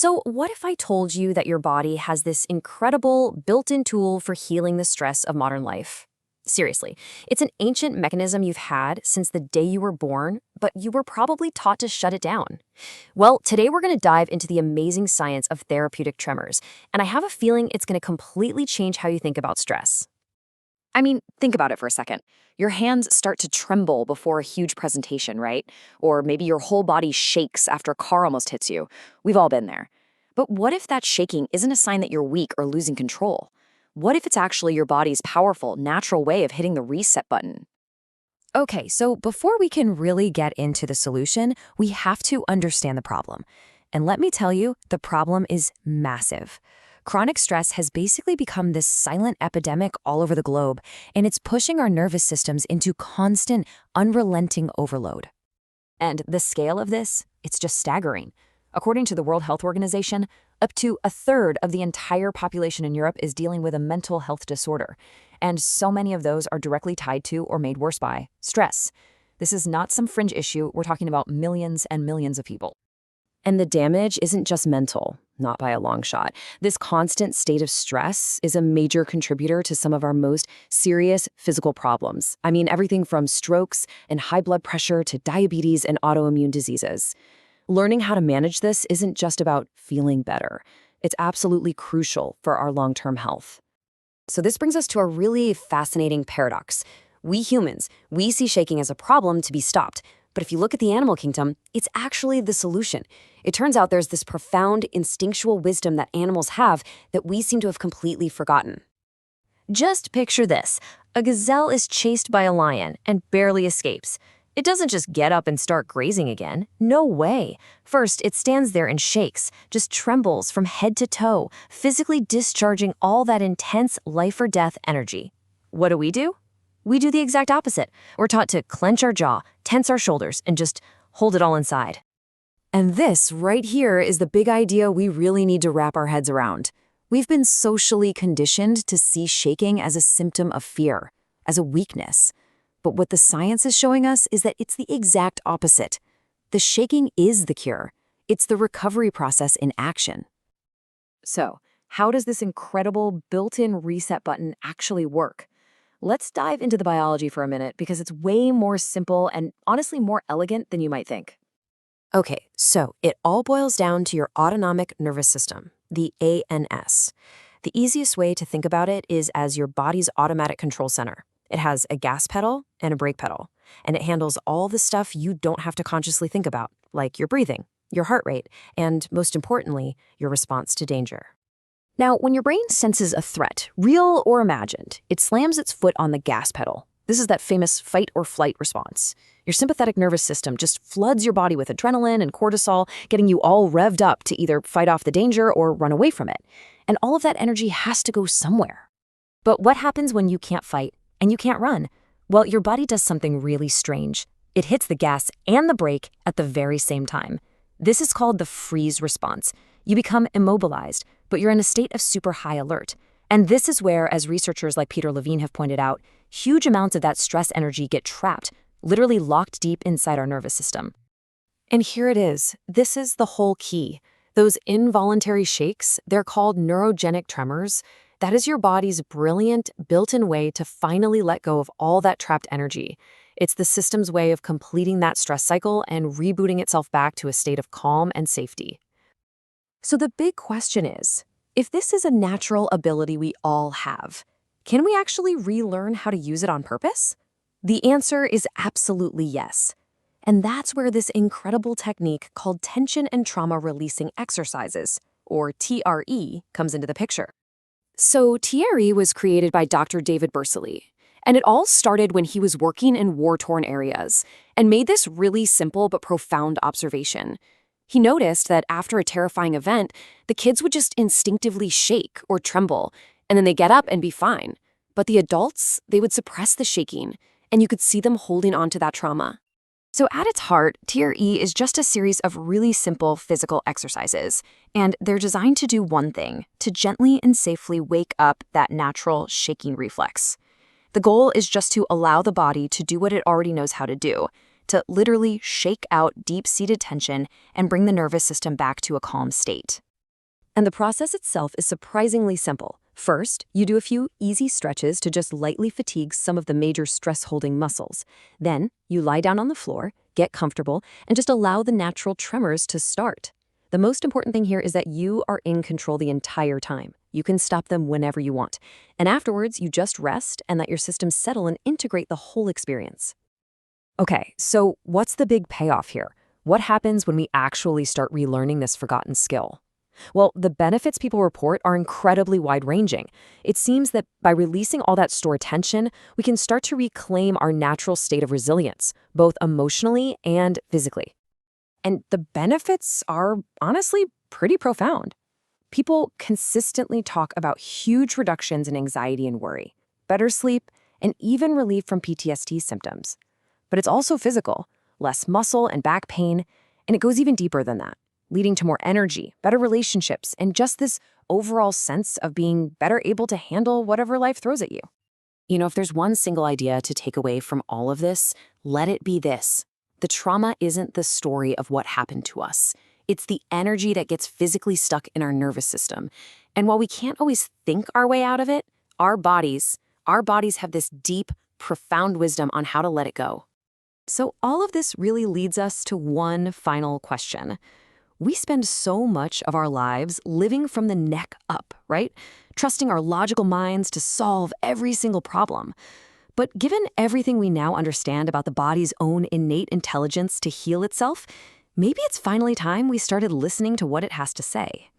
So, what if I told you that your body has this incredible built-in tool for healing the stress of modern life? Seriously, it's an ancient mechanism you've had since the day you were born, but you were probably taught to shut it down. Well, today we're going to dive into the amazing science of therapeutic tremors, and I have a feeling it's going to completely change how you think about stress. I mean, think about it for a second. Your hands start to tremble before a huge presentation, right? Or maybe your whole body shakes after a car almost hits you. We've all been there. But what if that shaking isn't a sign that you're weak or losing control? What if it's actually your body's powerful, natural way of hitting the reset button? Okay, so before we can really get into the solution, we have to understand the problem. And let me tell you, the problem is massive. Chronic stress has basically become this silent epidemic all over the globe, and it's pushing our nervous systems into constant, unrelenting overload. And the scale of this, it's just staggering. According to the World Health Organization, up to a third of the entire population in Europe is dealing with a mental health disorder, and so many of those are directly tied to or made worse by stress. This is not some fringe issue, we're talking about millions and millions of people. And the damage isn't just mental, not by a long shot. This constant state of stress is a major contributor to some of our most serious physical problems. I mean, everything from strokes and high blood pressure to diabetes and autoimmune diseases. Learning how to manage this isn't just about feeling better. It's absolutely crucial for our long-term health. So this brings us to a really fascinating paradox. We humans, we see shaking as a problem to be stopped. But if you look at the animal kingdom, it's actually the solution. It turns out there's this profound instinctual wisdom that animals have that we seem to have completely forgotten. Just picture this. A gazelle is chased by a lion and barely escapes. It doesn't just get up and start grazing again. No way. First, it stands there and shakes, just trembles from head to toe, physically discharging all that intense life-or-death energy. What do? We do the exact opposite. We're taught to clench our jaw, tense our shoulders, and just hold it all inside. And this right here is the big idea we really need to wrap our heads around. We've been socially conditioned to see shaking as a symptom of fear, as a weakness. But what the science is showing us is that it's the exact opposite. The shaking is the cure. It's the recovery process in action. So, how does this incredible built-in reset button actually work? Let's dive into the biology for a minute because it's way more simple and honestly more elegant than you might think. Okay, so it all boils down to your autonomic nervous system, the ANS. The easiest way to think about it is as your body's automatic control center. It has a gas pedal and a brake pedal, and it handles all the stuff you don't have to consciously think about, like your breathing, your heart rate, and most importantly, your response to danger. Now, when your brain senses a threat, real or imagined, it slams its foot on the gas pedal. This is that famous fight or flight response. Your sympathetic nervous system just floods your body with adrenaline and cortisol, getting you all revved up to either fight off the danger or run away from it. And all of that energy has to go somewhere. But what happens when you can't fight and you can't run? Well, your body does something really strange. It hits the gas and the brake at the very same time. This is called the freeze response. You become immobilized, but you're in a state of super high alert. And this is where, as researchers like Peter Levine have pointed out, huge amounts of that stress energy get trapped, literally locked deep inside our nervous system. And here it is. This is the whole key. Those involuntary shakes, they're called neurogenic tremors. That is your body's brilliant, built-in way to finally let go of all that trapped energy. It's the system's way of completing that stress cycle and rebooting itself back to a state of calm and safety. So the big question is, if this is a natural ability we all have, can we actually relearn how to use it on purpose? The answer is absolutely yes. And that's where this incredible technique called tension and trauma releasing exercises, or TRE, comes into the picture. So TRE was created by Dr. David Berceli, and it all started when he was working in war-torn areas and made this really simple but profound observation. He noticed that after a terrifying event, the kids would just instinctively shake or tremble, and then they'd get up and be fine. But the adults, they would suppress the shaking, and you could see them holding on to that trauma. So at its heart, TRE is just a series of really simple physical exercises, and they're designed to do one thing, to gently and safely wake up that natural shaking reflex. The goal is just to allow the body to do what it already knows how to do, to literally shake out deep-seated tension and bring the nervous system back to a calm state. And the process itself is surprisingly simple. First, you do a few easy stretches to just lightly fatigue some of the major stress-holding muscles. Then, you lie down on the floor, get comfortable, and just allow the natural tremors to start. The most important thing here is that you are in control the entire time. You can stop them whenever you want. And afterwards, you just rest and let your system settle and integrate the whole experience. Okay, so what's the big payoff here? What happens when we actually start relearning this forgotten skill? Well, the benefits people report are incredibly wide-ranging. It seems that by releasing all that stored tension, we can start to reclaim our natural state of resilience, both emotionally and physically. And the benefits are honestly pretty profound. People consistently talk about huge reductions in anxiety and worry, better sleep, and even relief from PTSD symptoms. But it's also physical, less muscle and back pain, and it goes even deeper than that, leading to more energy, better relationships, and just this overall sense of being better able to handle whatever life throws at you. You know, if there's one single idea to take away from all of this, let it be this. The trauma isn't the story of what happened to us. It's the energy that gets physically stuck in our nervous system. And while we can't always think our way out of it, our bodies have this deep, profound wisdom on how to let it go. So all of this really leads us to one final question. We spend so much of our lives living from the neck up, right? Trusting our logical minds to solve every single problem. But given everything we now understand about the body's own innate intelligence to heal itself, maybe it's finally time we started listening to what it has to say.